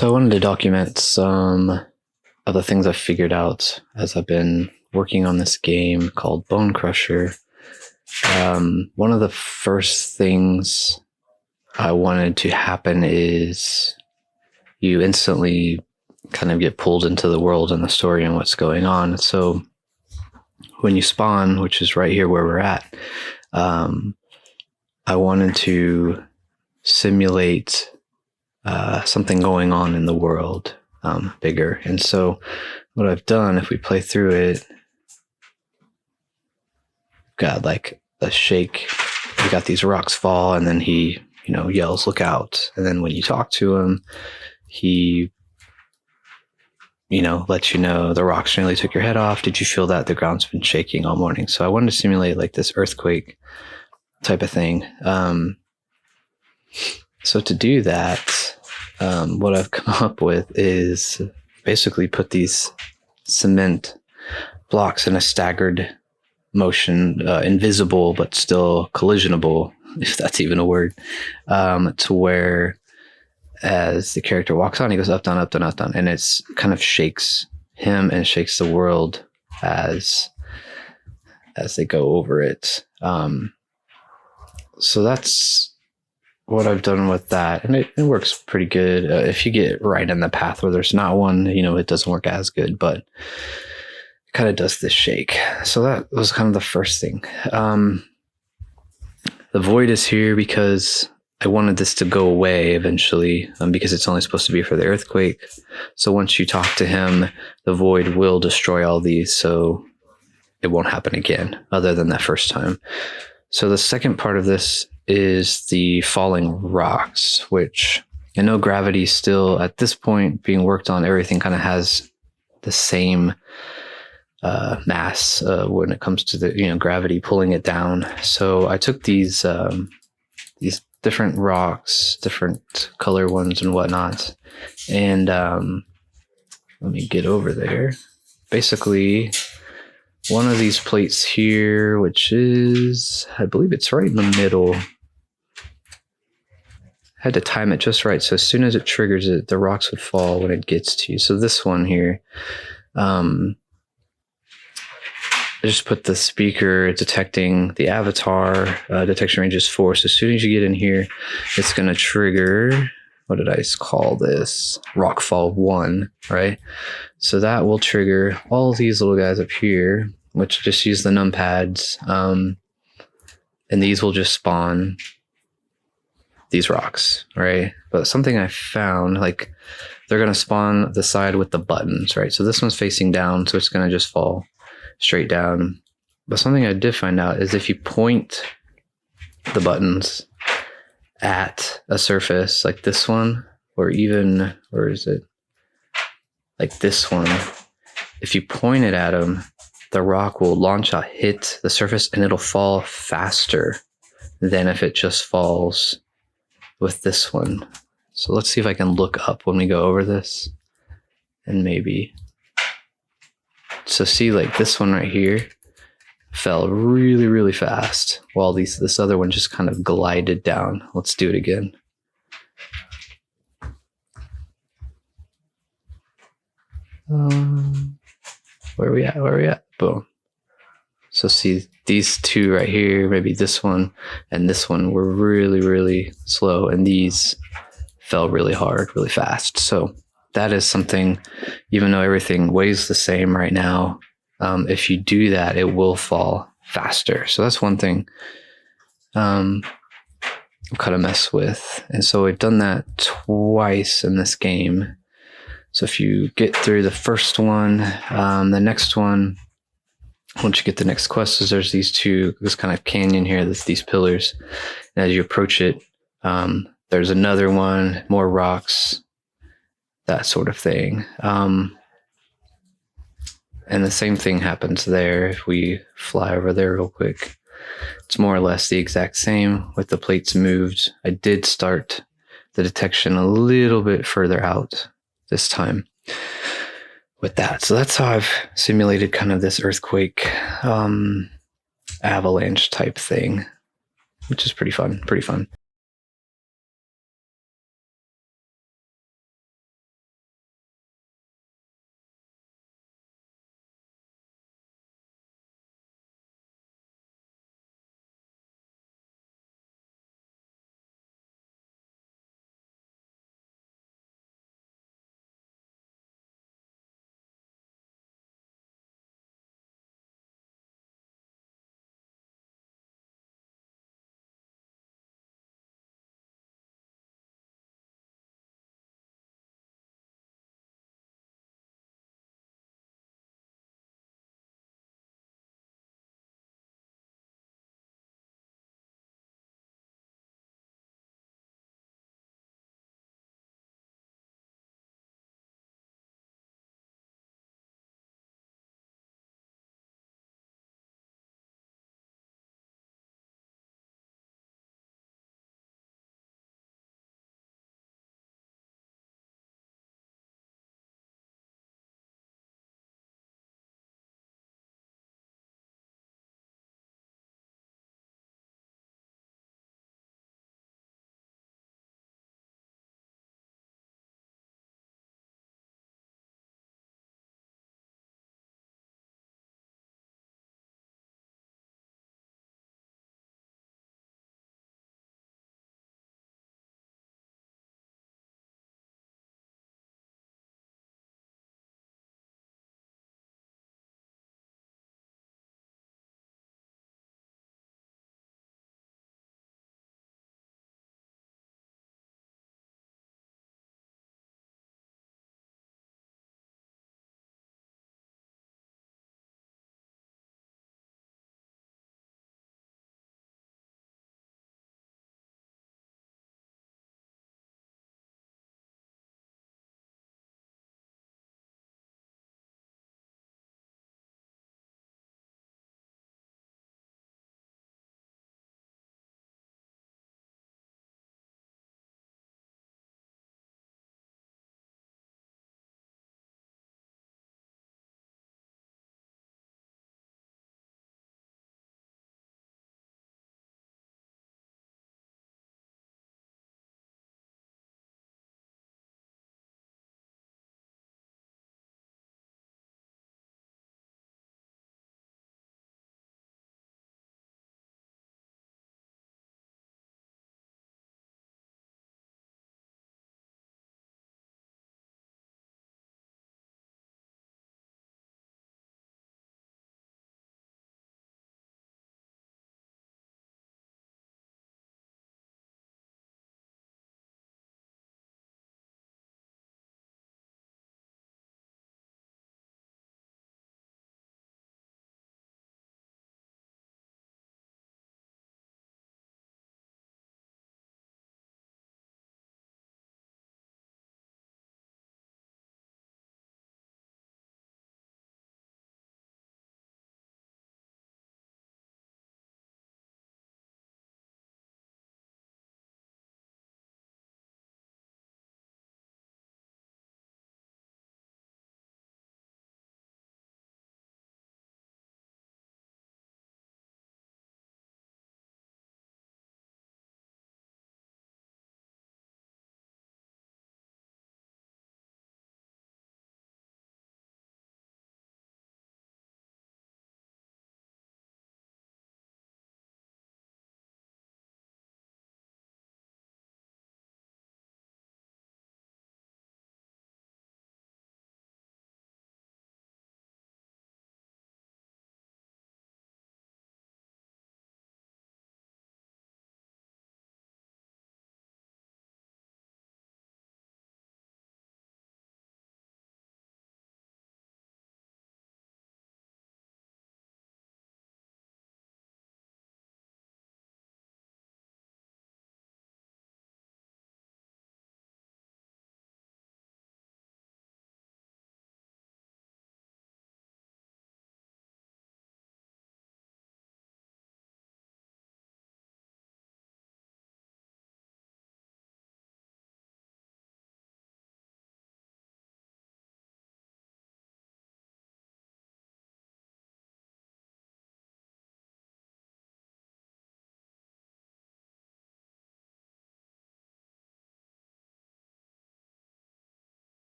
So I wanted to document some of the things I've figured out as I've been working on this game called BONECRUSHER. One of the first things I wanted to happen is you instantly kind of get pulled into the world and the story and what's going on. So when you spawn, which is right here where we're at, I wanted to simulate something going on in the world bigger. And so what I've done, if we play through it, got like a shake. We got these rocks fall, and then he, yells, "Look out!" And then when you talk to him, he, lets you know the rocks nearly took your head off. Did you feel that? The ground's been shaking all morning. So I wanted to simulate like this earthquake type of thing. So to do that, what I've come up with is basically put these cement blocks in a staggered motion, invisible but still collisionable, if that's even a word, to where as the character walks on, he goes up, down, up, down, up, down, and it's kind of shakes him and shakes the world as they go over it. So that's what I've done with that, and it works pretty good. If you get right in the path where there's not one, it doesn't work as good, but it kind of does this shake. So that was kind of the first thing. The void is here because I wanted this to go away eventually, because it's only supposed to be for the earthquake. So once you talk to him, the void will destroy all these, so it won't happen again other than that first time. So the second part of this is the falling rocks, which I know gravity still at this point being worked on. Everything kind of has the same mass when it comes to the gravity pulling it down. So I took these different rocks, different color ones and whatnot, and let me get over there. Basically, one of these plates here, which is, I believe it's right in the middle. I had to time it just right, so as soon as it triggers it, the rocks would fall when it gets to you. So this one here, I just put the speaker detecting the avatar. Detection range is 4. So as soon as you get in here, it's going to trigger, what did I call this? Rockfall 1, right? So that will trigger all these little guys up here, which just use the numpads. And these will just spawn these rocks, right? But something I found, like, they're going to spawn the side with the buttons, right? So this one's facing down, so it's going to just fall straight down. But something I did find out is if you point the buttons at a surface like this one, or even, where is it? Like this one, if you point it at them, the rock will launch out, hit the surface, and it'll fall faster than if it just falls with this one. So let's see if I can look up when we go over this, and maybe. So see, like this one right here fell really, really fast, while this other one just kind of glided down. Let's do it again. Where are we at? Boom. So see, these two right here, maybe this one and this one, were really, really slow, and these fell really hard, really fast. So that is something, even though everything weighs the same right now, if you do that, it will fall faster. So that's one thing I'm kind of mess with. And so we've done that twice in this game. So if you get through the first one, the next one, once you get the next quest, is there's this kind of canyon here, there's these pillars. And as you approach it, there's another one, more rocks, that sort of thing. And the same thing happens there. If we fly over there real quick, it's more or less the exact same with the plates moved. I did start the detection a little bit further out this time with that. So that's how I've simulated kind of this earthquake avalanche type thing, which is pretty fun.